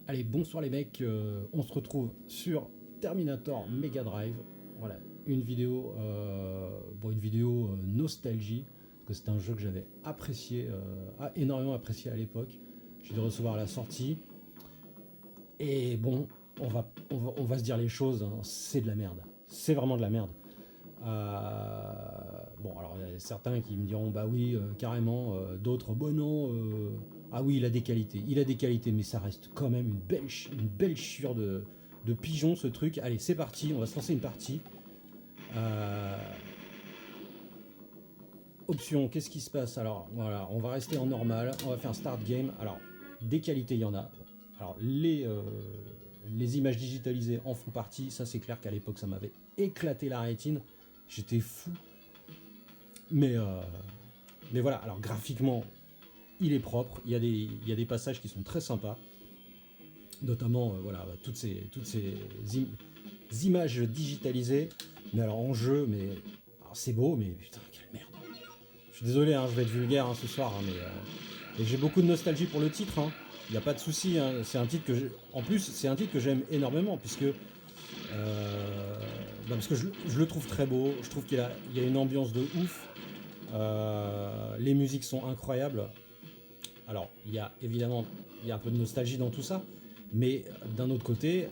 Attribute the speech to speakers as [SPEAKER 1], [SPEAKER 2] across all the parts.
[SPEAKER 1] Allez, bonsoir les mecs, on se retrouve sur Terminator Mega Drive. Voilà, une vidéo nostalgie, parce que c'est un jeu que j'avais apprécié, énormément apprécié à l'époque. J'ai dû recevoir à la sortie. Et bon, on va se dire les choses, hein, c'est de la merde. C'est vraiment de la merde. Bon, alors il y a certains qui me diront bah oui, carrément, d'autres, bon non, ah oui, il a des qualités, mais ça reste quand même une belle chure de pigeon ce truc. Allez, c'est parti, on va se lancer une partie. Euh, Option, qu'est-ce qui se passe? Alors voilà, on va rester en normal, on va faire un start game. Alors, des qualités, il y en a. Alors, les images digitalisées en font partie, ça c'est clair qu'à l'époque ça m'avait éclaté la rétine. J'étais fou. Mais, euh, mais voilà, alors graphiquement, il est propre. Il y a des passages qui sont très sympas. Notamment, voilà, toutes ces images digitalisées. Mais alors en jeu, mais alors, c'est beau, mais putain, quelle merde. Je suis désolé, hein, je vais être vulgaire hein, ce soir, hein, et j'ai beaucoup de nostalgie pour le titre. Il n'y a pas de souci. Hein. C'est un titre en plus, c'est un titre que j'aime énormément, puisque parce que je le trouve très beau, je trouve il y a une ambiance de ouf, les musiques sont incroyables. Alors, il y a un peu de nostalgie dans tout ça, mais d'un autre côté,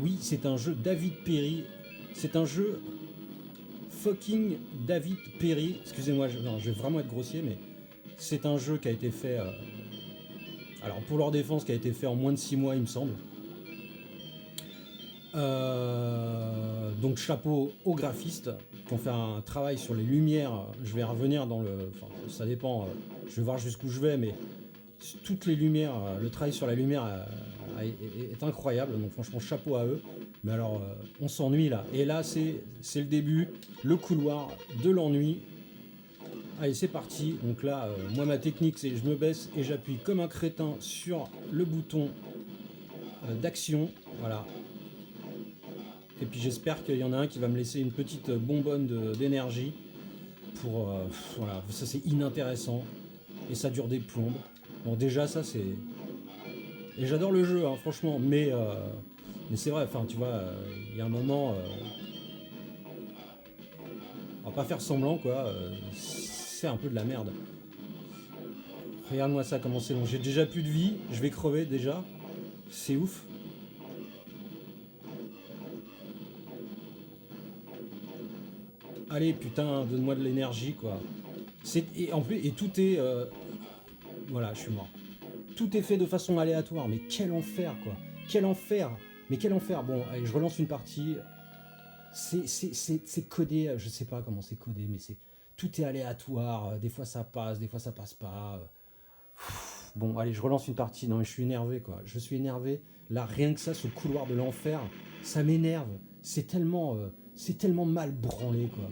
[SPEAKER 1] oui, c'est un jeu David Perry, c'est un jeu fucking David Perry, excusez-moi, je vais vraiment être grossier, mais c'est un jeu qui a été fait, alors pour leur défense, qui a été fait en moins de 6 mois, il me semble. Donc chapeau aux graphistes qui ont fait un travail sur les lumières. Je vais revenir dans le... Enfin, ça dépend, je vais voir jusqu'où je vais, mais toutes les lumières, le travail sur la lumière est incroyable, donc franchement chapeau à eux. Mais alors, on s'ennuie là. Et là, c'est le début, le couloir de l'ennui. Allez, c'est parti. Donc là, moi, ma technique, c'est je me baisse et j'appuie comme un crétin sur le bouton d'action. Voilà. Et puis j'espère qu'il y en a un qui va me laisser une petite bonbonne d'énergie pour... voilà, ça c'est inintéressant. Et ça dure des plombes. Bon déjà ça c'est... Et j'adore le jeu, hein, franchement, mais c'est vrai, enfin tu vois, il y a un moment... on va pas faire semblant quoi, c'est un peu de la merde. Regarde-moi ça comment c'est long, j'ai déjà plus de vie, je vais crever déjà. C'est ouf. Allez putain, donne-moi de l'énergie quoi. Et tout est... voilà, je suis mort. Tout est fait de façon aléatoire, mais quel enfer quoi. Quel enfer. Mais quel enfer. Bon, allez, je relance une partie. C'est codé, je sais pas comment c'est codé, mais tout est aléatoire. Des fois ça passe, des fois ça passe pas. Bon, allez, je relance une partie. Non mais je suis énervé quoi. Je suis énervé. Là, rien que ça, ce couloir de l'enfer, ça m'énerve. C'est tellement mal branlé quoi.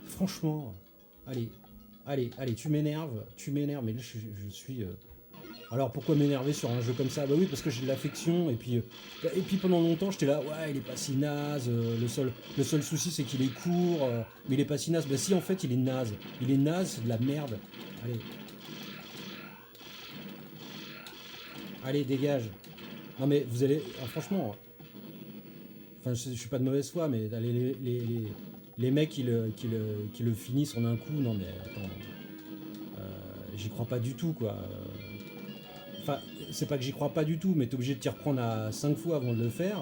[SPEAKER 1] Franchement, allez, tu m'énerves, mais là je suis. Alors pourquoi m'énerver sur un jeu comme ça? Bah oui, parce que j'ai de l'affection, et puis pendant longtemps j'étais là, ouais, il est pas si naze, le seul souci c'est qu'il est court, mais il est pas si naze. Bah si, en fait, il est naze, c'est de la merde. Allez, dégage. Non mais vous allez, franchement, enfin je suis pas de mauvaise foi, mais les mecs qui le finissent en un coup, non mais attends, j'y crois pas du tout quoi. Enfin, c'est pas que j'y crois pas du tout, mais t'es obligé de t'y reprendre à 5 fois avant de le faire.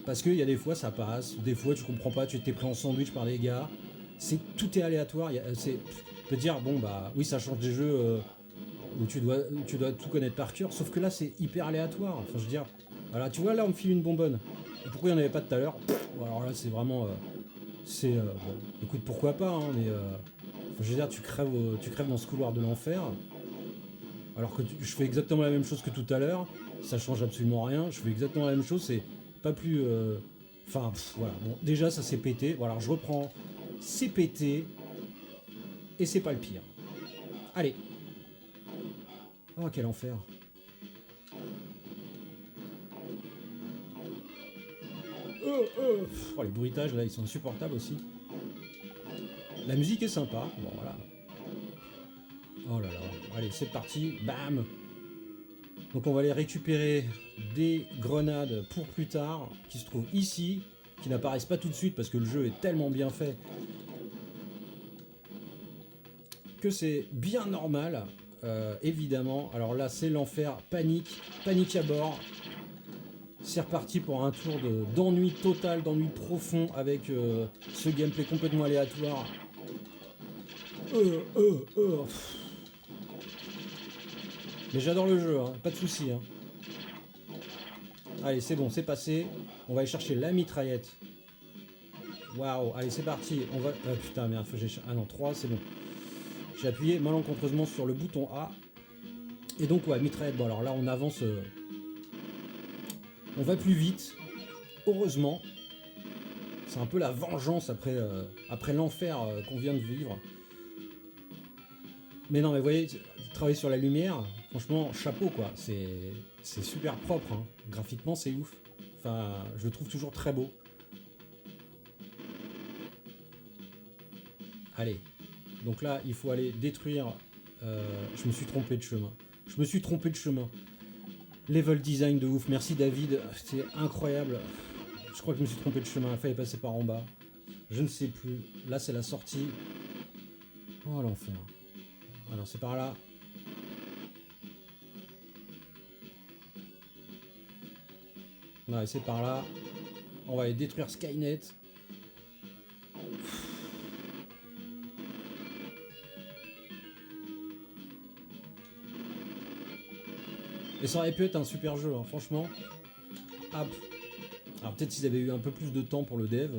[SPEAKER 1] Parce qu'il y a des fois ça passe, des fois tu comprends pas, tu t'es pris en sandwich par des gars. Tout est aléatoire. Tu peux dire, bon bah oui, ça change des jeux où tu dois tout connaître par cœur, sauf que là c'est hyper aléatoire. Enfin, je veux dire, voilà, tu vois, là on me file une bonbonne. Et pourquoi il n'y en avait pas tout à l'heure? Alors là c'est vraiment. Bon, écoute, pourquoi pas, hein, mais. Enfin, je veux dire, tu crèves dans ce couloir de l'enfer. Alors que je fais exactement la même chose que tout à l'heure, ça change absolument rien, je fais exactement la même chose, c'est pas plus... Enfin, voilà, bon, déjà ça s'est pété, bon alors je reprends, c'est pété, et c'est pas le pire. Allez. Oh, quel enfer. Oh, les bruitages là, ils sont insupportables aussi. La musique est sympa, bon voilà. Oh là là, allez, c'est parti, bam. Donc on va aller récupérer des grenades pour plus tard, qui se trouvent ici, qui n'apparaissent pas tout de suite parce que le jeu est tellement bien fait que c'est bien normal, évidemment. Alors là c'est l'enfer, panique à bord. C'est reparti pour un tour d'ennui total, d'ennui profond avec ce gameplay complètement aléatoire. Mais j'adore le jeu, hein, pas de soucis. Hein. Allez, c'est bon, c'est passé. On va aller chercher la mitraillette. Waouh, allez, c'est parti. On va... Ah putain, merde, faut que j'ai... Ah non, 3, c'est bon. J'ai appuyé malencontreusement sur le bouton A. Et donc, ouais, mitraillette. Bon, alors là, on avance... On va plus vite. Heureusement. C'est un peu la vengeance après l'enfer qu'on vient de vivre. Mais non, mais vous voyez, travailler sur la lumière, franchement, chapeau, quoi. C'est super propre, hein. Graphiquement, c'est ouf. Enfin, je le trouve toujours très beau. Allez. Donc là, il faut aller détruire... je me suis trompé de chemin. Level design de ouf. Merci David, c'est incroyable. Je crois que je me suis trompé de chemin. Il fallait passer par en bas. Je ne sais plus. Là, c'est la sortie. Oh, l'enfer. Alors, c'est par là. Ouais, c'est par là. On va aller détruire Skynet. Et ça aurait pu être un super jeu, hein, franchement. Hop. Alors peut-être s'ils avaient eu un peu plus de temps pour le dev.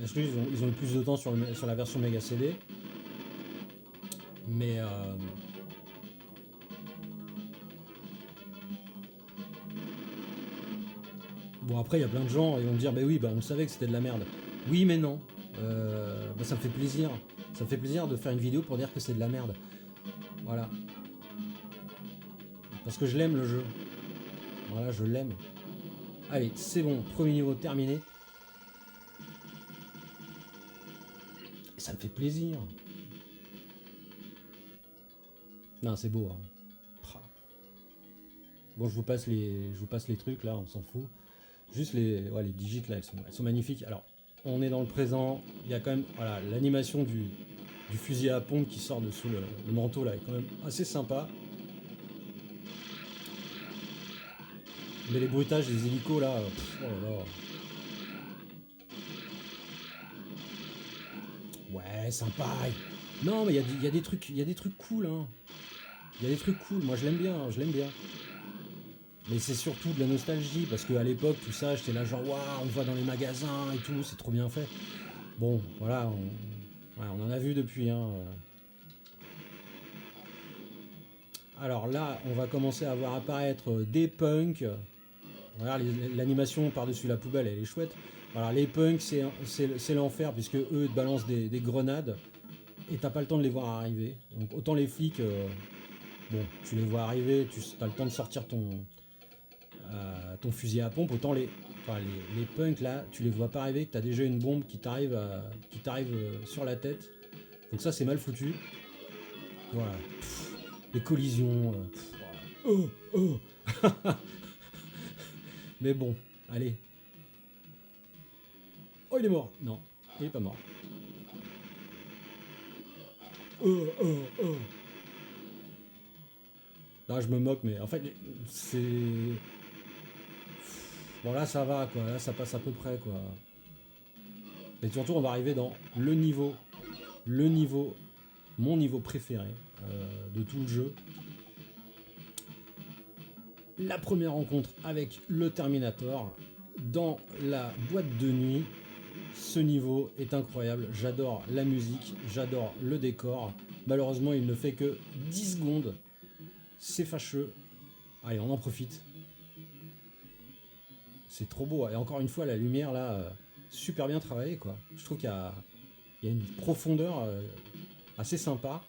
[SPEAKER 1] Je trouve qu'ils ont eu plus de temps sur la version Mega CD. Mais... Bon, après, il y a plein de gens, ils vont me dire, bah oui, bah on savait que c'était de la merde. Oui, mais non. Bah, ça me fait plaisir. Ça me fait plaisir de faire une vidéo pour dire que c'est de la merde. Voilà. Parce que je l'aime, le jeu. Voilà, je l'aime. Allez, c'est bon, premier niveau terminé. Et ça me fait plaisir. Non, c'est beau. Hein. Bon, je vous passe les trucs, là, on s'en fout. Juste les digits, là, elles sont magnifiques. Alors, on est dans le présent. Il y a quand même l'animation du fusil à pompe qui sort de sous le manteau, là, est quand même assez sympa. Mais les bruitages des hélicos, là, oh là là. Ouais, sympa. Non, mais il y a des trucs cool, hein. Il y a des trucs cool. Moi, je l'aime bien. Mais c'est surtout de la nostalgie, parce qu'à l'époque, tout ça, j'étais là genre, waouh, on voit dans les magasins et tout, c'est trop bien fait. Bon, voilà, on en a vu depuis, hein. Alors là, on va commencer à voir apparaître des punks. Voilà, l'animation par-dessus la poubelle, elle est chouette. Alors les punks, c'est l'enfer, puisque eux, ils te balancent des grenades, et t'as pas le temps de les voir arriver. Donc autant les flics, bon, tu les vois arriver, tu as le temps de sortir ton fusil à pompe, autant les punks là, tu les vois pas arriver, que t'as déjà une bombe qui t'arrive sur la tête. Donc ça c'est mal foutu. Voilà. Les collisions. Voilà. Oh. Mais bon, allez. Oh, il est mort. Non, il est pas mort. Là je me moque, mais en fait c'est... Bon là ça va quoi, là ça passe à peu près quoi. Et surtout on va arriver dans mon niveau préféré de tout le jeu. La première rencontre avec le Terminator dans la boîte de nuit. Ce niveau est incroyable, j'adore la musique, j'adore le décor. Malheureusement il ne fait que 10 secondes. C'est fâcheux. Allez, on en profite. C'est trop beau. Et encore une fois, la lumière là, super bien travaillée quoi. Je trouve qu'il y a une profondeur assez sympa.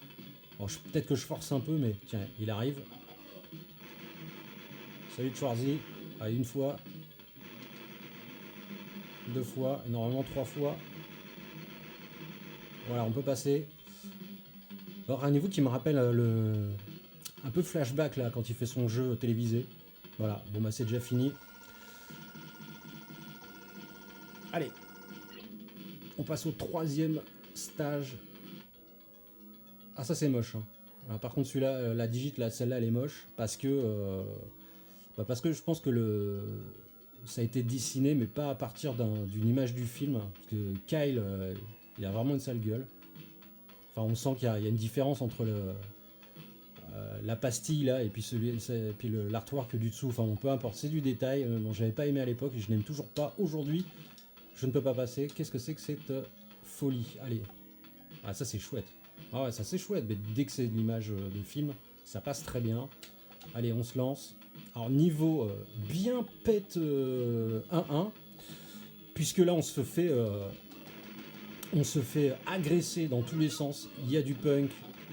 [SPEAKER 1] Bon, peut-être que je force un peu, mais tiens, il arrive. Salut Schwarzy. Allez, une fois. 2 fois. Et normalement 3 fois. Voilà, on peut passer. Alors un niveau qui me rappelle un peu Flashback là quand il fait son jeu télévisé. Voilà, bon bah c'est déjà fini. Allez, on passe au troisième stage. Ah ça c'est moche. Hein. Alors, par contre celui-là, la digite là, celle-là elle est moche parce que je pense que ça a été dessiné mais pas à partir d'une image du film. Parce que Kyle, il a vraiment une sale gueule. Enfin on sent qu'il y a une différence entre la pastille là et puis l'artwork du dessous. Enfin bon peu importe, c'est du détail. Bon, j'avais pas aimé à l'époque et je n'aime toujours pas aujourd'hui. Je ne peux pas passer. Qu'est-ce que c'est que cette folie? Allez. Ah ça c'est chouette. Ah ouais ça c'est chouette, mais dès que c'est de l'image de film, ça passe très bien. Allez on se lance. Alors niveau bien pète 1-1, puisque là on se fait agresser dans tous les sens. Il y a du punk,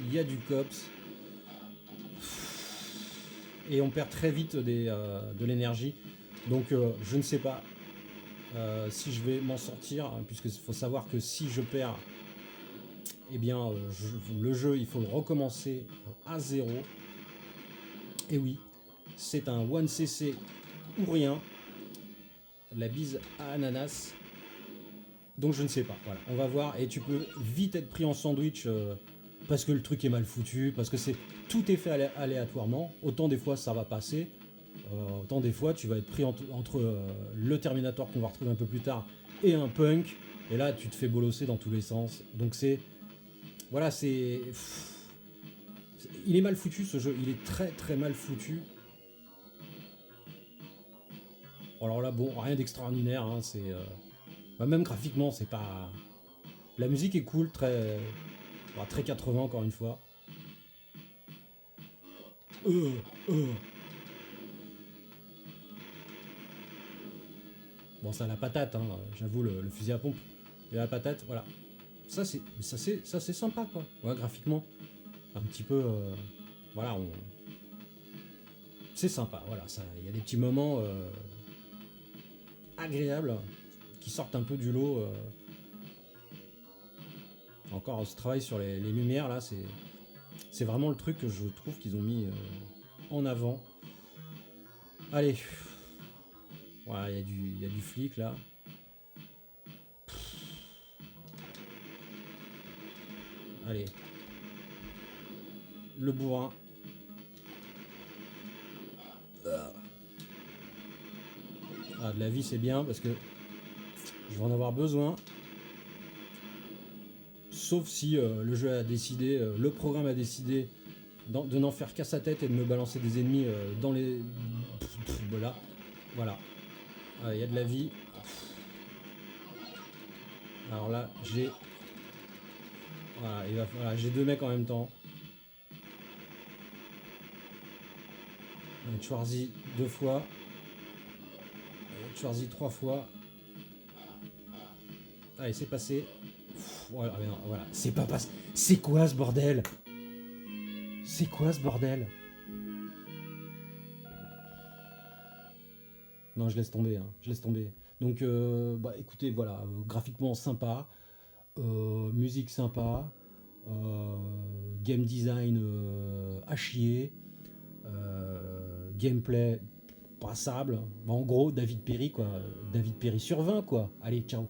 [SPEAKER 1] il y a du cops. Et on perd très vite de l'énergie. Donc je ne sais pas si je vais m'en sortir, hein, puisqu'il faut savoir que si je perds, eh bien le jeu il faut le recommencer à zéro. Et oui, c'est un 1cc ou rien. La bise à ananas. Donc je ne sais pas, voilà, on va voir. Et tu peux vite être pris en sandwich parce que le truc est mal foutu, parce que tout est fait aléatoirement. Autant des fois ça va passer, autant des fois tu vas être pris entre le Terminator qu'on va retrouver un peu plus tard et un punk. Et là tu te fais bolosser dans tous les sens. Donc voilà, il est mal foutu ce jeu, il est très très mal foutu. Alors là bon, rien d'extraordinaire, hein, même graphiquement c'est pas... La musique est cool, très 80 encore une fois. Bon ça a la patate, hein, j'avoue le fusil à pompe. Et la patate, voilà. Ça c'est sympa quoi. Ouais, graphiquement. Un petit peu... voilà, c'est sympa, voilà. Il y a des petits moments agréables qui sortent un peu du lot. Encore ce travail sur les lumières là, c'est vraiment le truc que je trouve qu'ils ont mis en avant. Allez, voilà, il y a du flic là. Allez, le bourrin. Ah, de la vie c'est bien parce que je vais en avoir besoin. Sauf si le jeu a décidé, le programme a décidé de n'en faire qu'à sa tête et de me balancer des ennemis dans les... Voilà. Voilà. Il y a de la vie. Alors là, j'ai... Voilà, j'ai deux mecs en même temps. Schwarzy 2 fois. Schwarzy 3 fois. Allez, c'est passé. Voilà, voilà. C'est pas passé. C'est quoi ce bordel? C'est quoi ce bordel? Non, je laisse tomber. Hein. Je laisse tomber. Donc, écoutez, voilà. Graphiquement sympa. Musique sympa. Game design à chier. Gameplay passable. En gros, David Perry, quoi. David Perry sur 20, quoi. Allez, ciao.